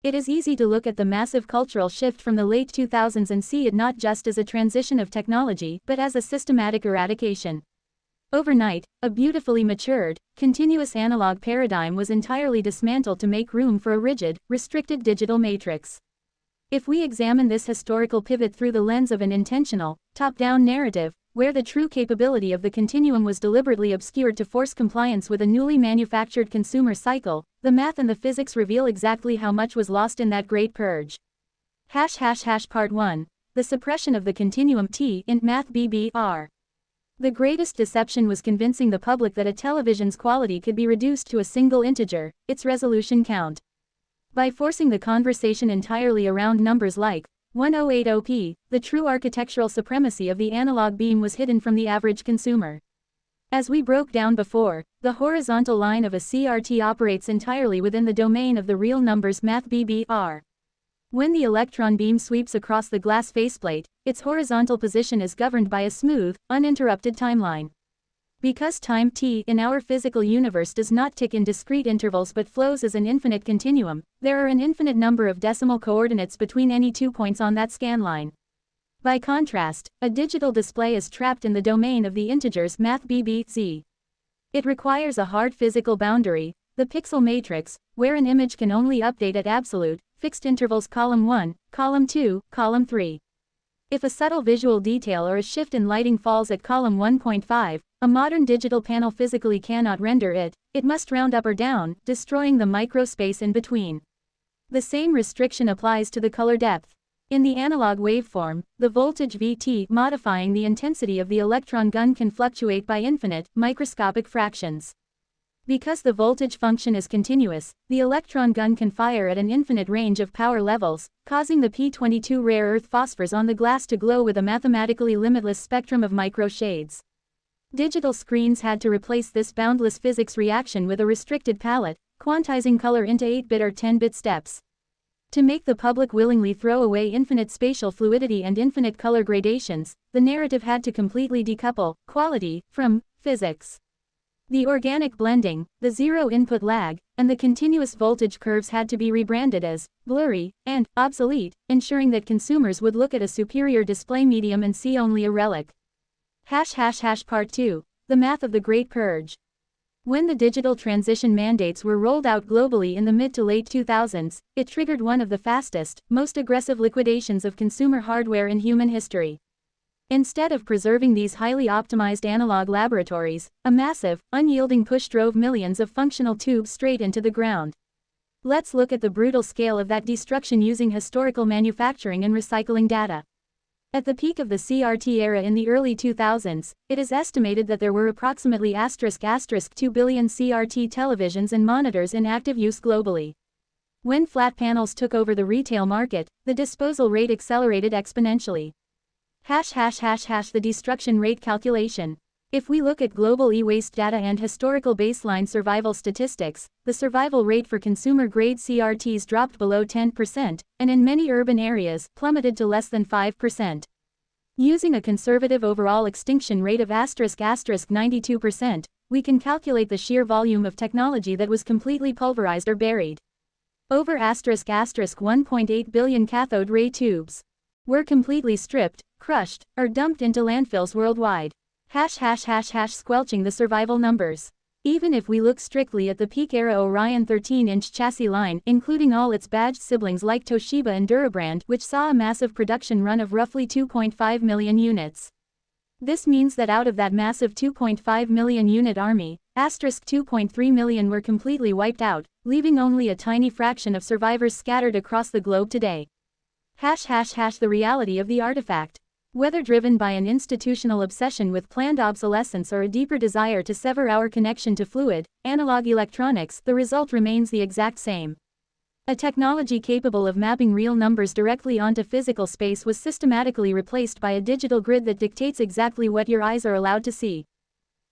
It is easy to look at the massive cultural shift from the late 2000s and see it not just as a transition of technology but as a systematic eradication. Overnight, a beautifully matured, continuous analog paradigm was entirely dismantled to make room for a rigid, restricted digital matrix. If we examine this historical pivot through the lens of an intentional, top-down narrative, where the true capability of the continuum was deliberately obscured to force compliance with a newly manufactured consumer cycle, the math and the physics reveal exactly how much was lost in that great purge. Part 1. The suppression of the continuum T int math BBR. The greatest deception was convincing the public that a television's quality could be reduced to a single integer, its resolution count. By forcing the conversation entirely around numbers like 1080p, the true architectural supremacy of the analog beam was hidden from the average consumer. As we broke down before, the horizontal line of a CRT operates entirely within the domain of the real numbers math BBR. When the electron beam sweeps across the glass faceplate, its horizontal position is governed by a smooth, uninterrupted timeline. Because time t in our physical universe does not tick in discrete intervals but flows as an infinite continuum, there are an infinite number of decimal coordinates between any 2 points on that scanline. By contrast, a digital display is trapped in the domain of the integers math BBZ. It requires a hard physical boundary, the pixel matrix, where an image can only update at absolute, fixed intervals column 1, column 2, column 3. If a subtle visual detail or a shift in lighting falls at column 1.5, a modern digital panel physically cannot render it, it must round up or down, destroying the microspace in between. The same restriction applies to the color depth. In the analog waveform, the voltage Vt modifying the intensity of the electron gun can fluctuate by infinite, microscopic fractions. Because the voltage function is continuous, the electron gun can fire at an infinite range of power levels, causing the P22 rare earth phosphors on the glass to glow with a mathematically limitless spectrum of microshades. Digital screens had to replace this boundless physics reaction with a restricted palette, quantizing color into 8-bit or 10-bit steps. To make the public willingly throw away infinite spatial fluidity and infinite color gradations, the narrative had to completely decouple quality from physics. The organic blending, the zero input lag, and the continuous voltage curves had to be rebranded as blurry and obsolete, ensuring that consumers would look at a superior display medium and see only a relic. Part 2. The math of the Great Purge. When the digital transition mandates were rolled out globally in the mid to late 2000s, it triggered one of the fastest, most aggressive liquidations of consumer hardware in human history. Instead of preserving these highly optimized analog laboratories, a massive, unyielding push drove millions of functional tubes straight into the ground. Let's look at the brutal scale of that destruction using historical manufacturing and recycling data. At the peak of the CRT era in the early 2000s, it is estimated that there were approximately *2 billion CRT televisions and monitors in active use globally. When flat panels took over the retail market, the disposal rate accelerated exponentially. The destruction rate calculation. If we look at global e-waste data and historical baseline survival statistics, the survival rate for consumer-grade CRTs dropped below 10%, and in many urban areas, plummeted to less than 5%. Using a conservative overall extinction rate of *92%, we can calculate the sheer volume of technology that was completely pulverized or buried. Over *1.8 billion cathode ray tubes were completely stripped, crushed, or dumped into landfills worldwide. Squelching the survival numbers. Even if we look strictly at the peak era Orion 13-inch chassis line, including all its badged siblings like Toshiba and Durabrand, which saw a massive production run of roughly 2.5 million units. This means that out of that massive 2.5 million unit army, *2.3 million were completely wiped out, leaving only a tiny fraction of survivors scattered across the globe today. The reality of the artifact. Whether driven by an institutional obsession with planned obsolescence or a deeper desire to sever our connection to fluid, analog electronics, the result remains the exact same. A technology capable of mapping real numbers directly onto physical space was systematically replaced by a digital grid that dictates exactly what your eyes are allowed to see.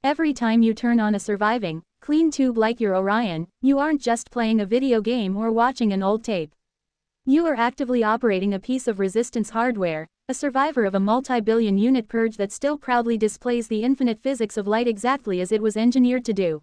Every time you turn on a surviving, clean tube like your Orion, you aren't just playing a video game or watching an old tape. You are actively operating a piece of resistance hardware, a survivor of a multi-billion unit purge that still proudly displays the infinite physics of light exactly as it was engineered to do.